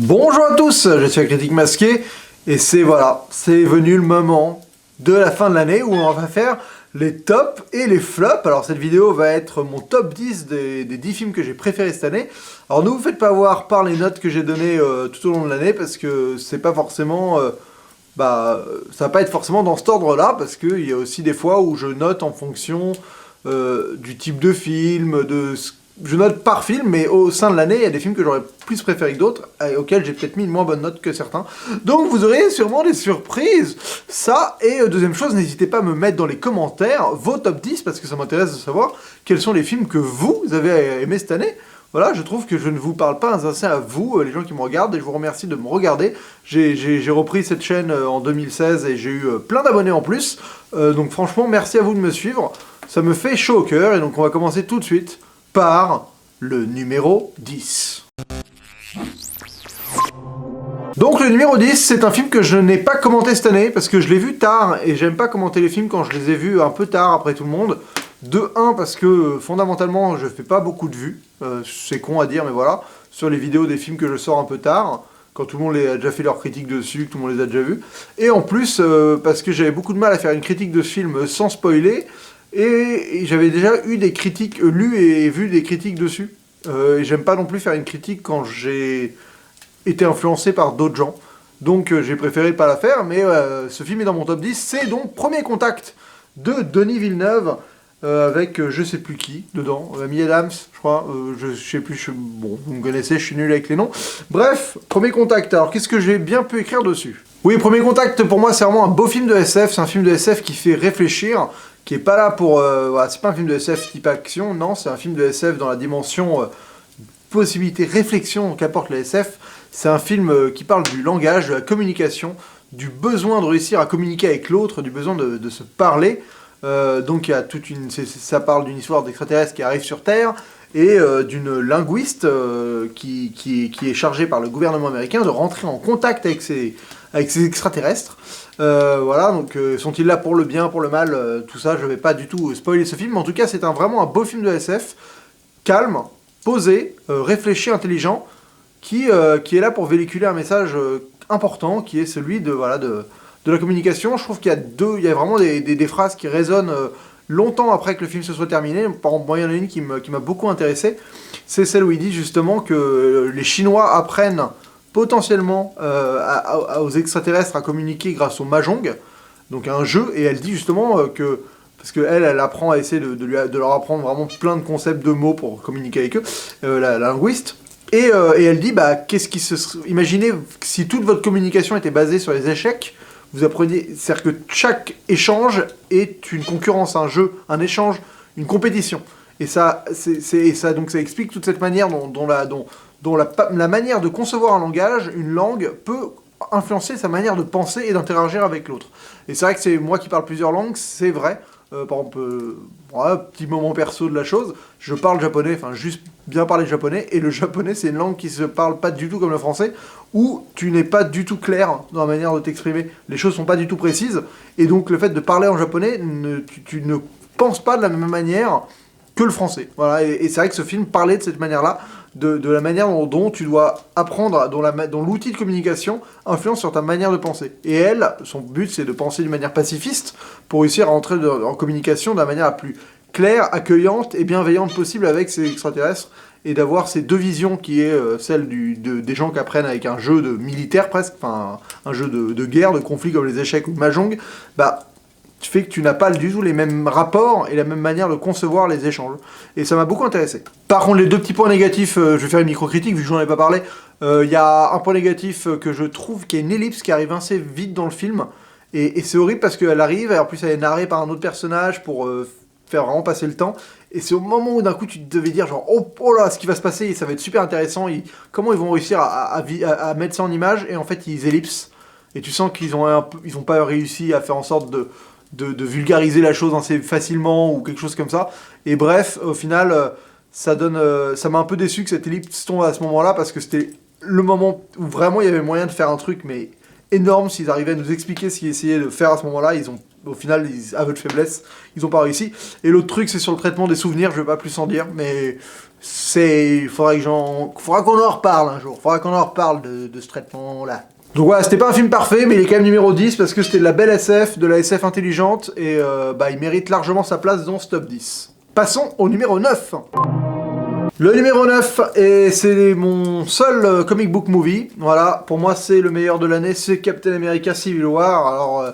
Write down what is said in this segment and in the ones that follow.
Bonjour à tous, je suis Critique Masqué et c'est venu le moment de la fin de l'année où on va faire les tops et les flops. Alors cette vidéo va être mon top 10 des 10 films que j'ai préférés cette année. Alors ne vous faites pas avoir par les notes que j'ai données tout au long de l'année parce que c'est pas forcément... ça va pas être forcément dans cet ordre-là parce qu'il y a aussi des fois où je note en fonction du type de film, je note par film, mais au sein de l'année, il y a des films que j'aurais plus préférés que d'autres, et auxquels j'ai peut-être mis une moins bonne note que certains. Donc vous aurez sûrement des surprises. Ça, et deuxième chose, n'hésitez pas à me mettre dans les commentaires vos top 10, parce que ça m'intéresse de savoir quels sont les films que vous avez aimés cette année. Voilà, je trouve que je ne vous parle pas assez à vous, les gens qui me regardent, et je vous remercie de me regarder. J'ai repris cette chaîne en 2016 et j'ai eu plein d'abonnés en plus. Donc franchement, merci à vous de me suivre. Ça me fait chaud au cœur, et donc on va commencer tout de suite par le numéro 10. Donc le numéro 10, c'est un film que je n'ai pas commenté cette année, parce que je l'ai vu tard, et j'aime pas commenter les films quand je les ai vus un peu tard après tout le monde. De 1, parce que fondamentalement, je fais pas beaucoup de vues, c'est con à dire, mais voilà, sur les vidéos des films que je sors un peu tard, quand tout le monde a déjà fait leur critique dessus, que tout le monde les a déjà vus. Et en plus, parce que j'avais beaucoup de mal à faire une critique de ce film sans spoiler, et j'avais déjà eu des critiques, lues et vu des critiques dessus. Et j'aime pas non plus faire une critique quand j'ai été influencé par d'autres gens. Donc j'ai préféré pas la faire, mais ce film est dans mon top 10. C'est donc Premier Contact de Denis Villeneuve, avec je sais plus qui dedans, Amy Adams, je crois, je sais plus, bon, vous me connaissez, je suis nul avec les noms. Bref, Premier Contact, alors qu'est-ce que j'ai bien pu écrire dessus? Oui, Premier Contact, pour moi, c'est vraiment un beau film de SF, c'est un film de SF qui fait réfléchir, qui est pas là pour... voilà, c'est pas un film de SF type action, non, c'est un film de SF dans la dimension possibilité, réflexion qu'apporte la SF. C'est un film qui parle du langage, de la communication, du besoin de réussir à communiquer avec l'autre, du besoin de se parler. Donc il y a toute une... ça parle d'une histoire d'extraterrestres qui arrive sur Terre, et d'une linguiste qui est chargée par le gouvernement américain de rentrer en contact avec ces extraterrestres. Voilà, donc sont-ils là pour le bien, pour le mal, tout ça, je vais pas du tout spoiler ce film, mais en tout cas c'est vraiment un beau film de SF, calme, posé, réfléchi, intelligent, qui est là pour véhiculer un message important, qui est celui de la communication. Je trouve qu'il y a vraiment des phrases qui résonnent longtemps après que le film se soit terminé. Par exemple, moi, il y en a une qui m'a beaucoup intéressé, c'est celle où il dit justement que les Chinois apprennent potentiellement aux extraterrestres à communiquer grâce au Mahjong, donc un jeu, et elle dit justement que, parce qu'elle apprend à essayer de leur apprendre vraiment plein de concepts de mots pour communiquer avec eux, la linguiste, et elle dit, imaginez si toute votre communication était basée sur les échecs, vous apprenez, c'est-à-dire que chaque échange est une concurrence, un jeu, un échange, une compétition. Et donc ça explique toute cette manière dont la manière de concevoir un langage, une langue, peut influencer sa manière de penser et d'interagir avec l'autre. Et c'est vrai que c'est moi qui parle plusieurs langues, c'est vrai. Par exemple, petit moment perso de la chose, je parle japonais, enfin juste bien parler japonais, et le japonais c'est une langue qui se parle pas du tout comme le français, où tu n'es pas du tout clair dans la manière de t'exprimer, les choses sont pas du tout précises, et donc le fait de parler en japonais, tu ne penses pas de la même manière que le français. Voilà, et c'est vrai que ce film parlait de cette manière-là, de la manière dont tu dois apprendre, dont l'outil de communication influence sur ta manière de penser. Et elle, son but, c'est de penser d'une manière pacifiste pour réussir à entrer en communication de la manière la plus claire, accueillante et bienveillante possible avec ces extraterrestres, et d'avoir ces deux visions qui est celle des gens qui apprennent avec un jeu de militaire presque, enfin un jeu de guerre, de conflit comme les échecs ou le Mahjong, fait que tu n'as pas du tout les mêmes rapports et la même manière de concevoir les échanges. Et ça m'a beaucoup intéressé. Par contre, les deux petits points négatifs, je vais faire une micro-critique vu que j'en ai pas parlé. Il y a un point négatif que je trouve qu'il y a une ellipse qui arrive assez vite dans le film. Et c'est horrible parce qu'elle arrive, et en plus elle est narrée par un autre personnage pour faire vraiment passer le temps. Et c'est au moment où d'un coup tu devais dire genre oh là, ce qui va se passer, ça va être super intéressant. Comment ils vont réussir à mettre ça en image, et en fait ils ellipsent. Et tu sens qu'ils ont pas réussi à faire en sorte de vulgariser la chose assez facilement ou quelque chose comme ça. Et bref, au final, ça m'a un peu déçu que cette ellipse tombe à ce moment-là, parce que c'était le moment où vraiment il y avait moyen de faire un truc mais énorme. S'ils arrivaient à nous expliquer ce qu'ils essayaient de faire à ce moment-là, ils ont au final, aveu de faiblesse, ils ont pas réussi. Et l'autre truc, c'est sur le traitement des souvenirs, je vais pas plus en dire, mais faudra qu'on en reparle un jour, faudra qu'on en reparle de ce traitement-là. Donc voilà, c'était pas un film parfait, mais il est quand même numéro 10 parce que c'était de la belle SF, de la SF intelligente, et il mérite largement sa place dans ce top 10. Passons au numéro 9. Le numéro 9, et c'est mon seul comic book movie, voilà, pour moi c'est le meilleur de l'année, c'est Captain America Civil War. Alors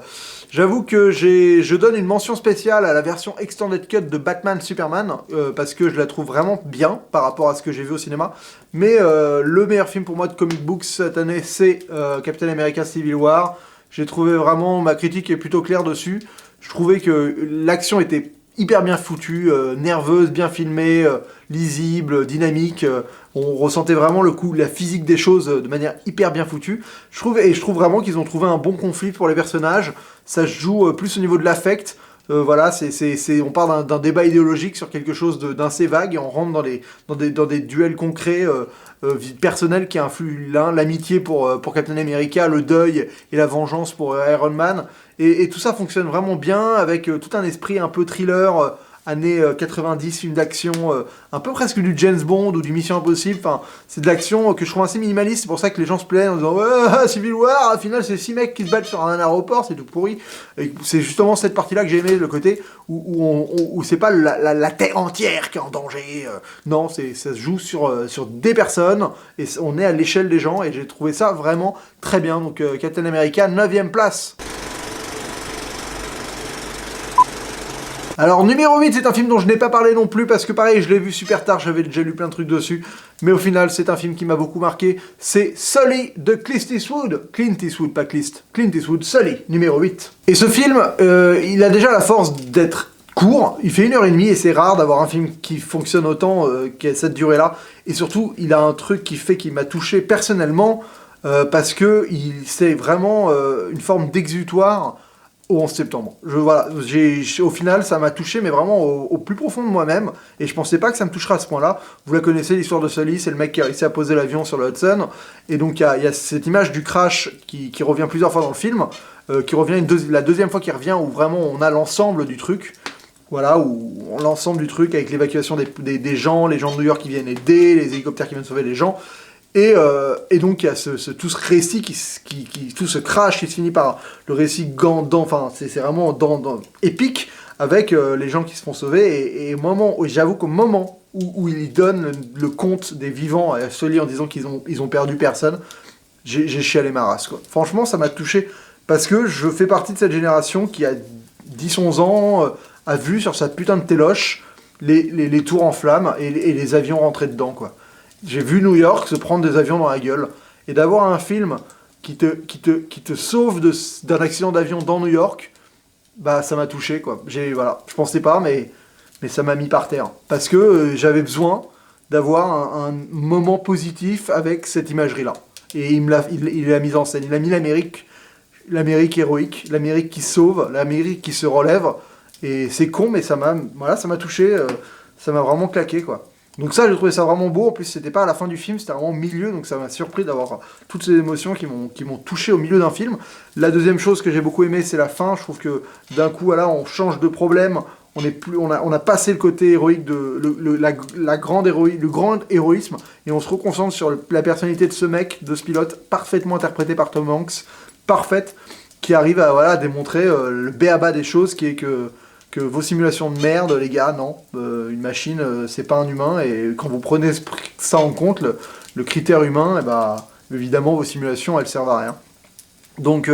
j'avoue que je donne une mention spéciale à la version Extended Cut de Batman Superman, parce que je la trouve vraiment bien par rapport à ce que j'ai vu au cinéma, mais le meilleur film pour moi de comic book cette année c'est Captain America Civil War. J'ai trouvé vraiment, ma critique est plutôt claire dessus, je trouvais que l'action était hyper bien foutue, nerveuse, bien filmée, lisible, dynamique. On ressentait vraiment le coup, la physique des choses de manière hyper bien foutue. Je trouve vraiment qu'ils ont trouvé un bon conflit pour les personnages. Ça se joue plus au niveau de l'affect. Voilà, on part d'un débat idéologique sur quelque chose d'assez vague et on rentre dans des duels concrets, personnels qui influent l'amitié pour Captain America, le deuil et la vengeance pour Iron Man. Et tout ça fonctionne vraiment bien avec tout un esprit un peu thriller, années 90, film d'action, un peu presque du James Bond ou du Mission Impossible. Enfin, c'est de l'action que je trouve assez minimaliste. C'est pour ça que les gens se plaignent en disant ouais, Civil War, au final c'est 6 mecs qui se battent sur un aéroport, c'est tout pourri. Et c'est justement cette partie-là que j'ai aimé, le côté où c'est pas la terre entière qui est en danger. Non, ça se joue sur des personnes et on est à l'échelle des gens et j'ai trouvé ça vraiment très bien. Donc Captain America, 9ème place. Alors numéro 8, c'est un film dont je n'ai pas parlé non plus parce que pareil, je l'ai vu super tard, j'avais déjà lu plein de trucs dessus, mais au final c'est un film qui m'a beaucoup marqué, c'est Sully de Clint Eastwood, pas Clint Eastwood, Sully, numéro 8. Et ce film, il a déjà la force d'être court, il fait 1h30 et c'est rare d'avoir un film qui fonctionne autant, qui a cette durée-là, et surtout il a un truc qui m'a touché personnellement, parce que c'est vraiment une forme d'exutoire au 11 septembre. Au final, ça m'a touché, mais vraiment au plus profond de moi-même, et je pensais pas que ça me toucherait à ce point-là. Vous la connaissez, l'histoire de Sully, c'est le mec qui a réussi à poser l'avion sur le Hudson, et donc il y a cette image du crash qui revient plusieurs fois dans le film, qui revient la deuxième fois qui revient, où vraiment on a l'ensemble du truc, voilà, où l'ensemble du truc avec l'évacuation des gens, les gens de New York qui viennent aider, les hélicoptères qui viennent sauver les gens. Et donc il y a tout ce récit tout ce crash qui se finit par le récit enfin c'est vraiment épique avec les gens qui se font sauver et j'avoue qu'au moment où il donne le compte des vivants à Sully en disant qu'ils ont perdu personne, j'ai chialé ma race quoi. Franchement ça m'a touché parce que je fais partie de cette génération qui a 10-11 ans a vu sur sa putain de téloche les tours en flammes et les avions rentrés dedans quoi. J'ai vu New York se prendre des avions dans la gueule, et d'avoir un film qui te sauve d'un accident d'avion dans New York, bah ça m'a touché quoi. Voilà, je pensais pas, mais ça m'a mis par terre. Parce que j'avais besoin d'avoir un moment positif avec cette imagerie-là. Et il l'a mise en scène, il a mis l'Amérique héroïque, l'Amérique qui sauve, l'Amérique qui se relève, et c'est con, mais ça m'a touché, ça m'a vraiment claqué quoi. Donc ça, j'ai trouvé ça vraiment beau. En plus, c'était pas à la fin du film, c'était vraiment au milieu, donc ça m'a surpris d'avoir toutes ces émotions qui m'ont touché au milieu d'un film. La deuxième chose que j'ai beaucoup aimé, c'est la fin. Je trouve que d'un coup, voilà, on change de problème. On a passé le côté héroïque le grand héroïsme, et on se reconcentre sur la personnalité de ce mec, de ce pilote, parfaitement interprété par Tom Hanks, parfaite, qui arrive à démontrer le b.a-ba des choses, qui est que vos simulations de merde, les gars, non. Une machine, c'est pas un humain, et quand vous prenez ça en compte, le critère humain, et bah, évidemment, vos simulations, elles servent à rien. Donc,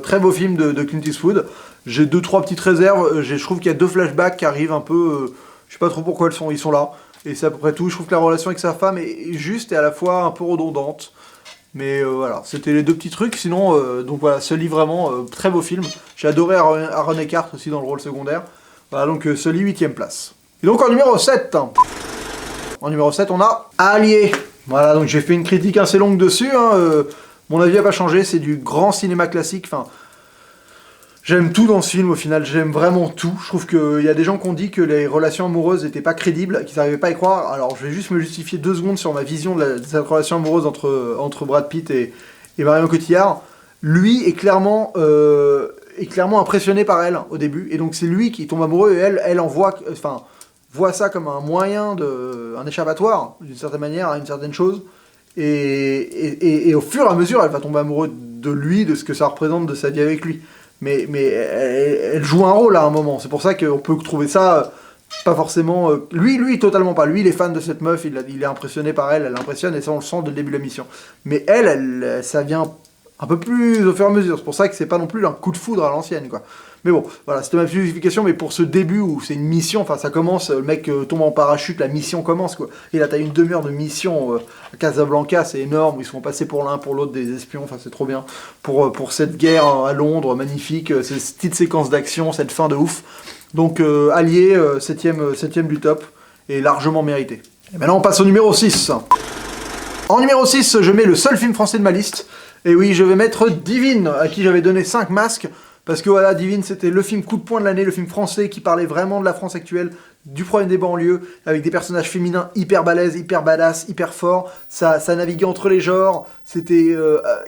très beau film de Clint Eastwood. J'ai 2-3 petites réserves. Je trouve qu'il y a 2 flashbacks qui arrivent un peu... je sais pas trop pourquoi ils sont là. Et c'est à peu près tout. Je trouve que la relation avec sa femme est juste et à la fois un peu redondante. Mais voilà, c'était les 2 petits trucs. Sinon, donc voilà, Sully, vraiment, très beau film. J'ai adoré Aaron Eckhart aussi dans le rôle secondaire. Voilà, donc Sully, 8ème place. Et donc en numéro 7, on a Allier. Voilà, donc j'ai fait une critique assez longue dessus. Mon avis n'a pas changé, c'est du grand cinéma classique. Enfin, j'aime tout dans ce film au final, j'aime vraiment tout. Je trouve qu'il y a des gens qui ont dit que les relations amoureuses n'étaient pas crédibles, qu'ils n'arrivaient pas à y croire. Alors je vais juste me justifier 2 secondes sur ma vision de cette relation amoureuse entre Brad Pitt et Marion Cotillard. Lui est clairement est clairement impressionné par elle au début, et donc c'est lui qui tombe amoureux, et elle en voit ça comme un moyen, un échappatoire, d'une certaine manière, à une certaine chose, et au fur et à mesure, elle va tomber amoureuse de lui, de ce que ça représente de sa vie avec lui. Mais elle joue un rôle à un moment, c'est pour ça qu'on peut trouver ça pas forcément... lui, totalement pas. Lui, il est fan de cette meuf, il est impressionné par elle, elle l'impressionne, et ça, on le sent dès le début de la mission. Mais ça vient un peu plus au fur et à mesure, c'est pour ça que c'est pas non plus un coup de foudre à l'ancienne, quoi. Mais bon, voilà, c'était ma petite justification, mais pour ce début où c'est une mission, enfin ça commence, le mec tombe en parachute, la mission commence, quoi. Et là, t'as une demi-heure de mission à Casablanca, c'est énorme, où ils sont passés pour l'un, pour l'autre des espions, enfin c'est trop bien. Pour cette guerre à Londres, magnifique, cette petite séquence d'action, cette fin de ouf. Donc Allié, 7ème du top, et largement mérité. Et maintenant on passe au numéro 6. En numéro 6, je mets le seul film français de ma liste. Et oui, je vais mettre Divine, à qui j'avais donné 5 masques. Parce que voilà, Divine, c'était le film coup de poing de l'année, le film français qui parlait vraiment de la France actuelle, du problème des banlieues, avec des personnages féminins hyper balèzes, hyper badass, hyper forts. Ça naviguait entre les genres, c'était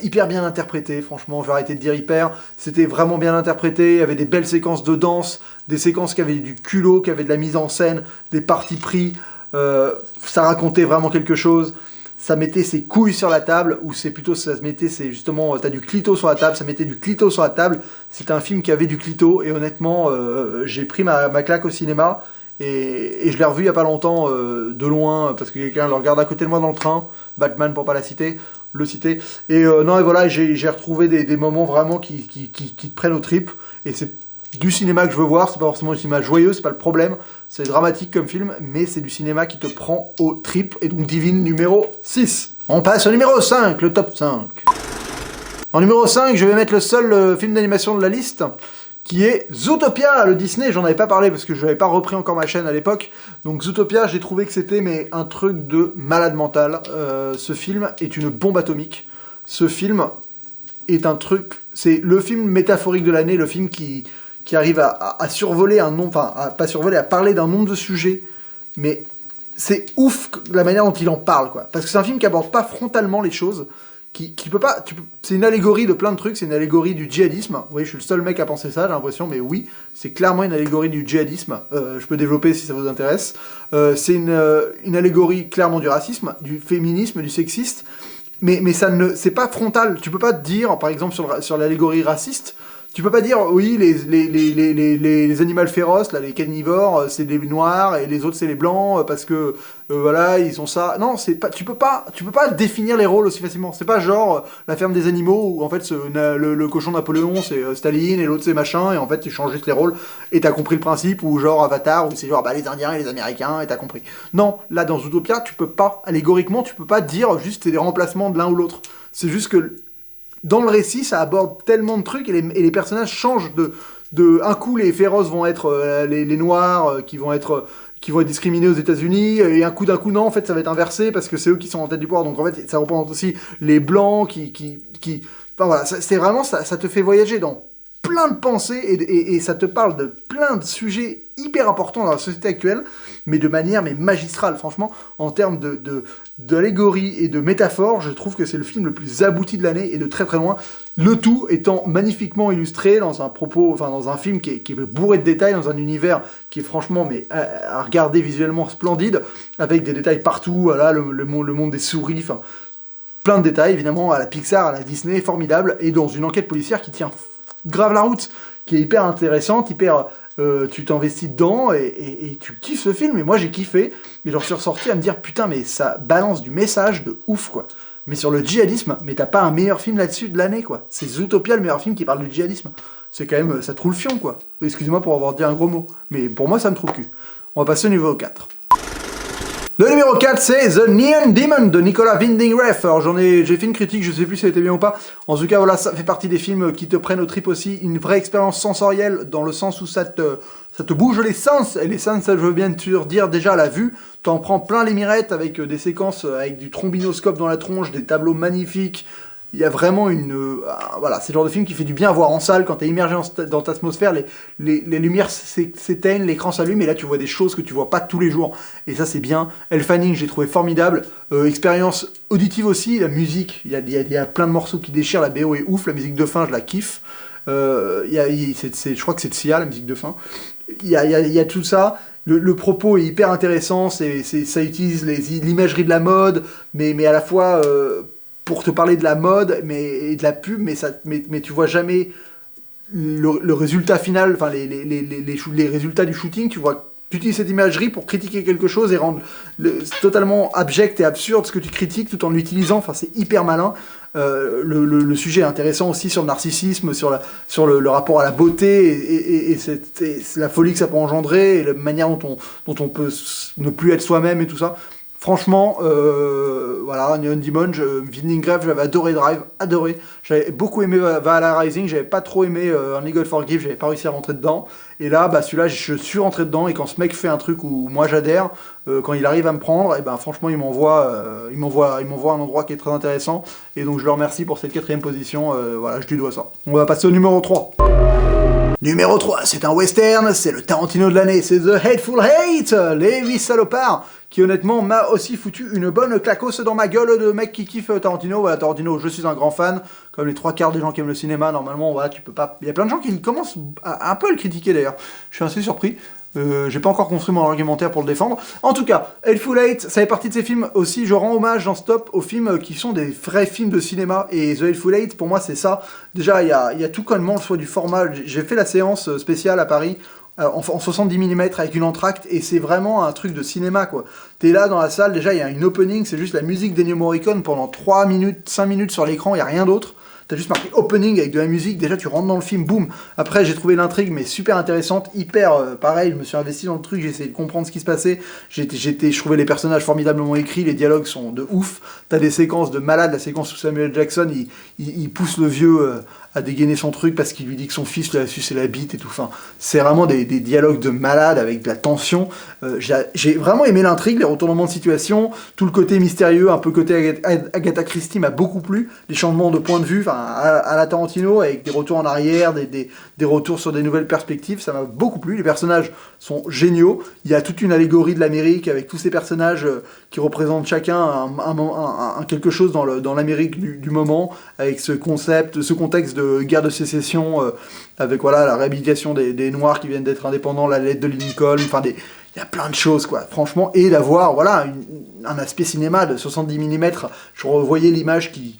hyper bien interprété, franchement, je vais arrêter de dire hyper. C'était vraiment bien interprété, il y avait des belles séquences de danse, des séquences qui avaient du culot, qui avaient de la mise en scène, des partis pris. Ça racontait vraiment quelque chose. Ça mettait ses couilles sur la table, ou c'est plutôt, ça se mettait, c'est justement, t'as du clito sur la table, ça mettait du clito sur la table. C'était un film qui avait du clito, et honnêtement, j'ai pris ma claque au cinéma, et je l'ai revu il y a pas longtemps, de loin, parce que quelqu'un le regarde à côté de moi dans le train, Batman pour pas le citer, et non, et voilà, j'ai retrouvé des moments vraiment qui te prennent aux tripes, et c'est du cinéma que je veux voir, c'est pas forcément du cinéma joyeux, c'est pas le problème, c'est dramatique comme film, mais c'est du cinéma qui te prend aux tripes, et donc Divine numéro 6. On passe au numéro 5, le top 5. En numéro 5, je vais mettre le seul film d'animation de la liste, qui est Zootopia, le Disney. J'en avais pas parlé parce que je n'avais pas repris encore ma chaîne à l'époque. Donc Zootopia, j'ai trouvé que c'était un truc de malade mental. Ce film est une bombe atomique. Ce film est un truc... C'est le film métaphorique de l'année, le film qui arrive à survoler un nombre... Enfin, pas survoler, à parler d'un nombre de sujets. Mais c'est ouf la manière dont il en parle, quoi. Parce que c'est un film qui aborde pas frontalement les choses. Qui peut pas... c'est une allégorie de plein de trucs, c'est une allégorie du djihadisme. Oui, je suis le seul mec à penser ça, j'ai l'impression, mais oui, c'est clairement une allégorie du djihadisme. Je peux développer si ça vous intéresse. C'est une allégorie clairement du racisme, du féminisme, du sexiste, mais ça ne... c'est pas frontal. Tu peux pas te dire, par exemple, sur l'allégorie raciste, tu peux pas dire, oui, les animaux féroces, là, les carnivores, c'est les noirs, et les autres, c'est les blancs, parce que, voilà, ils ont ça. Non, c'est pas, tu peux pas définir les rôles aussi facilement. C'est pas genre la ferme des animaux, où en fait, le cochon Napoléon, c'est Staline, et l'autre, c'est machin, et en fait, tu changes juste les rôles, et t'as compris le principe, ou genre Avatar, où c'est genre, bah, les Indiens et les Américains, et t'as compris. Non, là, dans Zootopia, tu peux pas, allégoriquement, tu peux pas dire juste c'est des remplacements de l'un ou l'autre. C'est juste que dans le récit, ça aborde tellement de trucs et les personnages changent un coup, les féroces vont être les noirs qui vont être discriminés aux États-Unis, et d'un coup, non, en fait, ça va être inversé parce que c'est eux qui sont en tête du pouvoir. Donc, en fait, ça représente aussi les blancs enfin, voilà, c'est vraiment, ça te fait voyager dans plein de pensées et ça te parle de plein de sujets hyper importants dans la société actuelle, mais de manière magistrale, franchement, en termes d'allégorie et de métaphore, je trouve que c'est le film le plus abouti de l'année et de très très loin, le tout étant magnifiquement illustré dans un film qui est bourré de détails, dans un univers qui est franchement à regarder visuellement splendide, avec des détails partout, voilà, le monde des souris, enfin plein de détails évidemment à la Pixar, à la Disney, formidable, et dans une enquête policière qui tient grave la route, qui est hyper intéressante, tu t'investis dedans et tu kiffes ce film, et moi j'ai kiffé, et j'en suis ressorti à me dire putain mais ça balance du message de ouf, quoi. Mais sur le djihadisme, mais t'as pas un meilleur film là-dessus de l'année, quoi. C'est Zootopia, le meilleur film qui parle du djihadisme. C'est quand même, ça trouve le fion, quoi. Excusez-moi pour avoir dit un gros mot, mais pour moi ça me trouve cul. On va passer au niveau 4. Le numéro 4, c'est The Neon Demon de Nicolas Winding Refn. Alors j'ai fait une critique, je sais plus si elle était bien ou pas. En tout cas, voilà, ça fait partie des films qui te prennent aux tripes aussi. Une vraie expérience sensorielle, dans le sens où ça te bouge les sens. Et les sens, ça, je veux bien te dire, déjà à la vue, t'en prends plein les mirettes avec des séquences avec du trombinoscope dans la tronche, des tableaux magnifiques. Il y a vraiment voilà, c'est le genre de film qui fait du bien à voir en salle quand t'es immergé dans ta atmosphère, les lumières s'éteignent, l'écran s'allume, et là tu vois des choses que tu vois pas tous les jours. Et ça c'est bien. Elle Fanning, j'ai trouvé formidable. Expérience auditive aussi, la musique, il y a plein de morceaux qui déchirent, la BO est ouf, la musique de fin, je la kiffe. Je crois que c'est de Sia, la musique de fin. Il y a tout ça. Le propos est hyper intéressant, ça utilise l'imagerie de la mode, mais à la fois pour te parler de la mode et de la pub, mais tu vois jamais le résultat final, enfin les résultats du shooting, tu utilises cette imagerie pour critiquer quelque chose et rendre totalement abject et absurde ce que tu critiques tout en l'utilisant, enfin c'est hyper malin. Le sujet est intéressant aussi sur le narcissisme, sur le rapport à la beauté et la folie que ça peut engendrer et la manière dont on peut ne plus être soi-même et tout ça. Franchement, voilà, Neon Demon, Winding Grave, j'avais adoré Drive, adoré. J'avais beaucoup aimé Valhalla Rising, j'avais pas trop aimé Only God Forgive, j'avais pas réussi à rentrer dedans. Et là, celui-là, je suis rentré dedans, et quand ce mec fait un truc où moi j'adhère, quand il arrive à me prendre, et franchement, il m'envoie un endroit qui est très intéressant. Et donc je le remercie pour cette 4ème position, voilà, je lui dois ça. On va passer au numéro 3. Numéro 3, c'est un western, c'est le Tarantino de l'année, c'est The Hateful Eight, les 8 salopards, qui honnêtement m'a aussi foutu une bonne claquosse dans ma gueule de mec qui kiffe Tarantino. Voilà, Tarantino, je suis un grand fan, comme les 3/4 des gens qui aiment le cinéma, normalement, voilà, tu peux pas... Il y a plein de gens qui commencent un peu à le critiquer d'ailleurs, je suis assez surpris. J'ai pas encore construit mon argumentaire pour le défendre. En tout cas, Hateful Eight, ça fait partie de ces films aussi, je rends hommage dans ce top aux films qui sont des vrais films de cinéma, et The Hateful Eight, pour moi, c'est ça. Déjà, il y a tout connement le choix du format. J'ai fait la séance spéciale à Paris, en 70 mm avec une entracte, et c'est vraiment un truc de cinéma, quoi. T'es là dans la salle, déjà, il y a une opening, c'est juste la musique d'Ennio Morricone pendant 3 minutes, 5 minutes sur l'écran, il y a rien d'autre. T'as juste marqué opening avec de la musique, déjà tu rentres dans le film, boum. Après j'ai trouvé l'intrigue mais super intéressante, hyper pareil, je me suis investi dans le truc, j'ai essayé de comprendre ce qui se passait, je trouvais les personnages formidablement écrits, les dialogues sont de ouf, t'as des séquences de malade, la séquence où Samuel Jackson il pousse le vieux à dégainer son truc parce qu'il lui dit que son fils lui a sucé la bite et tout, enfin c'est vraiment des dialogues de malade avec de la tension. J'ai vraiment aimé l'intrigue, les retournements de situation, tout le côté mystérieux, un peu côté Agatha Christie m'a beaucoup plu, les changements de point de vue, à la Tarantino, avec des retours en arrière, des retours sur des nouvelles perspectives, ça m'a beaucoup plu. Les personnages sont géniaux, il y a toute une allégorie de l'Amérique avec tous ces personnages qui représentent chacun un quelque chose dans l'Amérique du moment, avec ce contexte de guerre de sécession, avec voilà, la réhabilitation des Noirs qui viennent d'être indépendants, la lettre de Lincoln, il y a plein de choses, quoi, franchement, et d'avoir voilà, un aspect cinéma de 70 mm, je revoyais l'image qui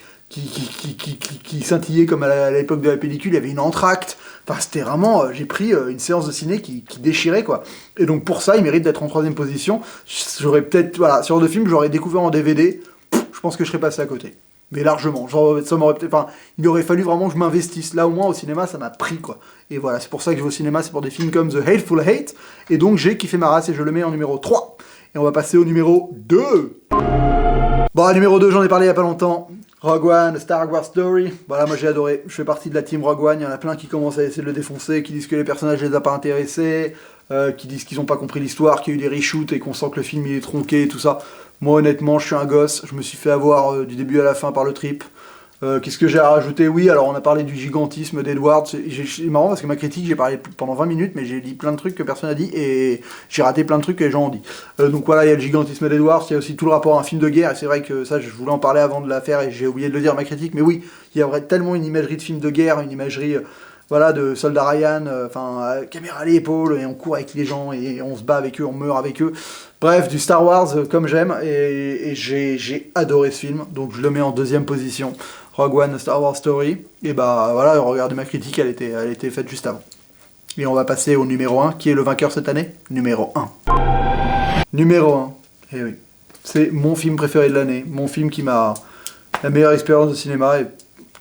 scintillait comme à l'époque de la pellicule, il y avait une entracte, enfin c'était vraiment, j'ai pris une séance de ciné qui déchirait, quoi, et donc pour ça il mérite d'être en 3ème position. J'aurais peut-être, voilà, ce genre de film j'aurais découvert en DVD, je pense que je serais passé à côté, mais largement, genre, ça m'aurait peut-être, enfin, il aurait fallu vraiment que je m'investisse, là au moins au cinéma ça m'a pris, quoi, et voilà, c'est pour ça que je vais au cinéma, c'est pour des films comme The Hateful Eight, et donc j'ai kiffé ma race et je le mets en numéro 3, et on va passer au numéro 2. Bon, numéro 2, j'en ai parlé il y a pas longtemps. Rogue One, Star Wars Story, voilà, moi j'ai adoré, je fais partie de la team Rogue One, il y en a plein qui commencent à essayer de le défoncer, qui disent que les personnages les a pas intéressés, qui disent qu'ils ont pas compris l'histoire, qu'il y a eu des reshoots et qu'on sent que le film il est tronqué et tout ça. Moi honnêtement, je suis un gosse, je me suis fait avoir du début à la fin par le trip. Qu'est-ce que j'ai à rajouter? Oui, alors on a parlé du gigantisme d'Edward, c'est marrant parce que ma critique, j'ai parlé pendant 20 minutes, mais j'ai dit plein de trucs que personne n'a dit, et j'ai raté plein de trucs que les gens ont dit. Donc voilà, il y a le gigantisme d'Edward, il y a aussi tout le rapport à un film de guerre, et c'est vrai que ça, je voulais en parler avant de la faire, et j'ai oublié de le dire, ma critique, mais oui, il y a tellement une imagerie de film de guerre, une imagerie... voilà, de soldats Ryan, caméra à l'épaule, et on court avec les gens, et on se bat avec eux, on meurt avec eux. Bref, du Star Wars comme j'aime, et j'ai adoré ce film, donc je le mets en 2ème position. Rogue One, Star Wars Story, et voilà, regardez ma critique, elle était faite juste avant. Et on va passer au numéro 1, qui est le vainqueur cette année? Numéro 1. Numéro 1, eh oui, c'est mon film préféré de l'année, mon film qui m'a la meilleure expérience de cinéma, et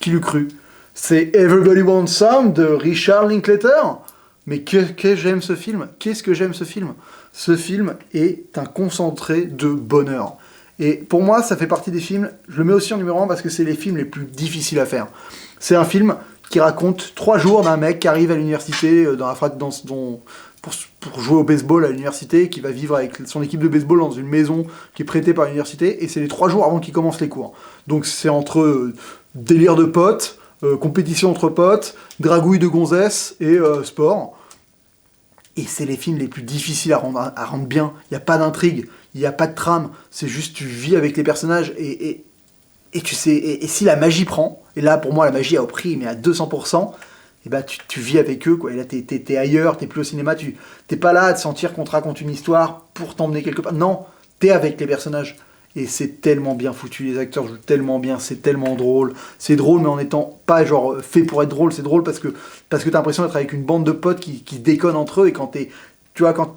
qui l'eût cru? C'est Everybody Wants Some de Richard Linklater. Mais que j'aime ce film. Qu'est-ce que j'aime ce film? Ce film est un concentré de bonheur. Et pour moi, ça fait partie des films, je le mets aussi en numéro 1 parce que c'est les films les plus difficiles à faire. C'est un film qui raconte 3 jours d'un mec qui arrive à l'université pour jouer au baseball à l'université, qui va vivre avec son équipe de baseball dans une maison qui est prêtée par l'université, et c'est les 3 jours avant qu'il commence les cours. Donc c'est entre délire de potes, compétition entre potes, dragouille de gonzesse et sport. Et c'est les films les plus difficiles à rendre bien. Il n'y a pas d'intrigue, il n'y a pas de trame, c'est juste tu vis avec les personnages et tu sais, et si la magie prend, et là pour moi la magie a au prix mais à 200%, et bah tu vis avec eux, quoi. Et là, t'es ailleurs, t'es plus au cinéma, t'es pas là à te sentir qu'on te raconte une histoire pour t'emmener quelque part. Non, t'es avec les personnages. Et c'est tellement bien foutu, les acteurs jouent tellement bien, c'est tellement drôle. C'est drôle, mais en étant pas genre fait pour être drôle, c'est drôle parce que t'as l'impression d'être avec une bande de potes qui déconnent entre eux, et quand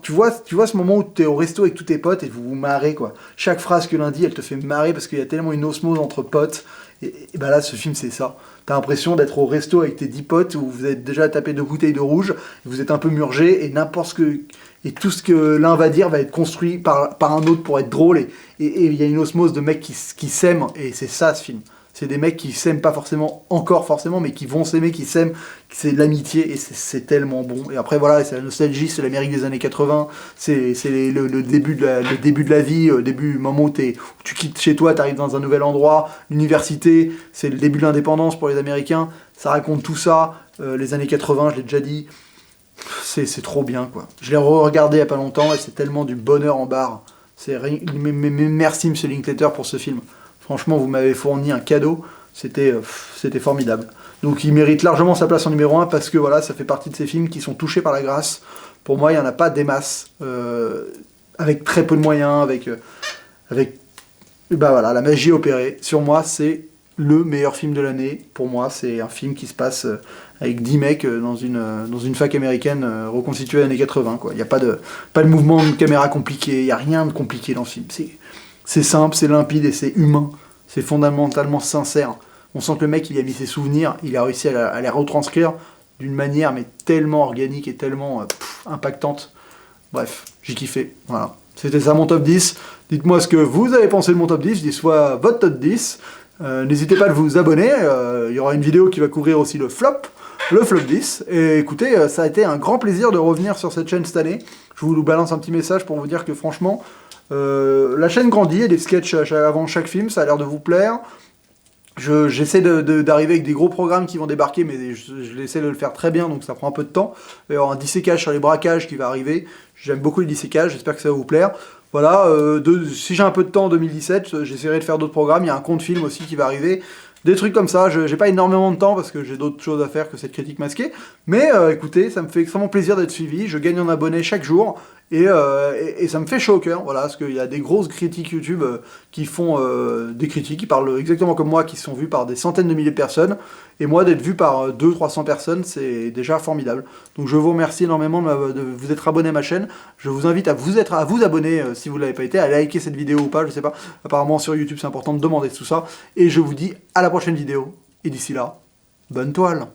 tu vois ce moment où tu es au resto avec tous tes potes et vous vous marrez, quoi. Chaque phrase que l'un dit, elle te fait marrer parce qu'il y a tellement une osmose entre potes. Et bah là, ce film, c'est ça. T'as l'impression d'être au resto avec tes 10 potes où vous êtes déjà tapé 2 bouteilles de rouge, vous êtes un peu murgé, et et tout ce que l'un va dire va être construit par un autre pour être drôle. Et il y a une osmose de mecs qui s'aiment, et c'est ça ce film. C'est des mecs qui s'aiment pas forcément, mais qui vont s'aimer, qui s'aiment. C'est de l'amitié, et c'est tellement bon. Et après, voilà, c'est la nostalgie, c'est l'Amérique des années 80, c'est le début de la vie, début, moment où tu quittes chez toi, tu arrives dans un nouvel endroit, l'université, c'est le début de l'indépendance pour les Américains. Ça raconte tout ça, les années 80, je l'ai déjà dit. C'est trop bien, quoi. Je l'ai re-regardé il y a pas longtemps, et c'est tellement du bonheur en barre. Merci, Monsieur Linklater, pour ce film. Franchement, vous m'avez fourni un cadeau, c'était formidable. Donc il mérite largement sa place en numéro 1, parce que voilà, ça fait partie de ces films qui sont touchés par la grâce. Pour moi, il n'y en a pas des masses, avec très peu de moyens, bah voilà, la magie opérée. Sur moi, c'est le meilleur film de l'année. Pour moi, c'est un film qui se passe avec 10 mecs dans une fac américaine reconstituée années 80, quoi. Il n'y a pas de mouvement de caméra compliqué, il n'y a rien de compliqué dans ce film. C'est simple, c'est limpide et c'est humain. C'est fondamentalement sincère. On sent que le mec, il a mis ses souvenirs, il a réussi à les retranscrire d'une manière mais tellement organique et tellement impactante. Bref, j'ai kiffé. Voilà. C'était ça mon top 10. Dites-moi ce que vous avez pensé de mon top 10, soit votre top 10. N'hésitez pas à vous abonner. Il y aura une vidéo qui va couvrir aussi le flop 10. Et écoutez, ça a été un grand plaisir de revenir sur cette chaîne cette année. Je vous balance un petit message pour vous dire que franchement, la chaîne grandit, il y a des sketchs avant chaque film, ça a l'air de vous plaire. J'essaie d'arriver avec des gros programmes qui vont débarquer, mais je essaie de le faire très bien, donc ça prend un peu de temps. Il va y avoir un disséquage sur les braquages qui va arriver. J'aime beaucoup les disséquages, j'espère que ça va vous plaire. Voilà, si j'ai un peu de temps en 2017, j'essaierai de faire d'autres programmes. Il y a un compte film aussi qui va arriver. Des trucs comme ça, j'ai pas énormément de temps parce que j'ai d'autres choses à faire que cette critique masquée. Mais écoutez, ça me fait extrêmement plaisir d'être suivi. Je gagne en abonnés chaque jour. Et ça me fait chaud au cœur, voilà, parce qu'il y a des grosses critiques YouTube qui font des critiques, qui parlent exactement comme moi, qui sont vues par des centaines de milliers de personnes. Et moi, d'être vu par 200-300 personnes, c'est déjà formidable. Donc je vous remercie énormément de vous être abonné à ma chaîne. Je vous invite à vous abonner si vous ne l'avez pas été, à liker cette vidéo ou pas, je sais pas. Apparemment sur YouTube, c'est important de demander tout ça. Et je vous dis à la prochaine vidéo. Et d'ici là, bonne toile!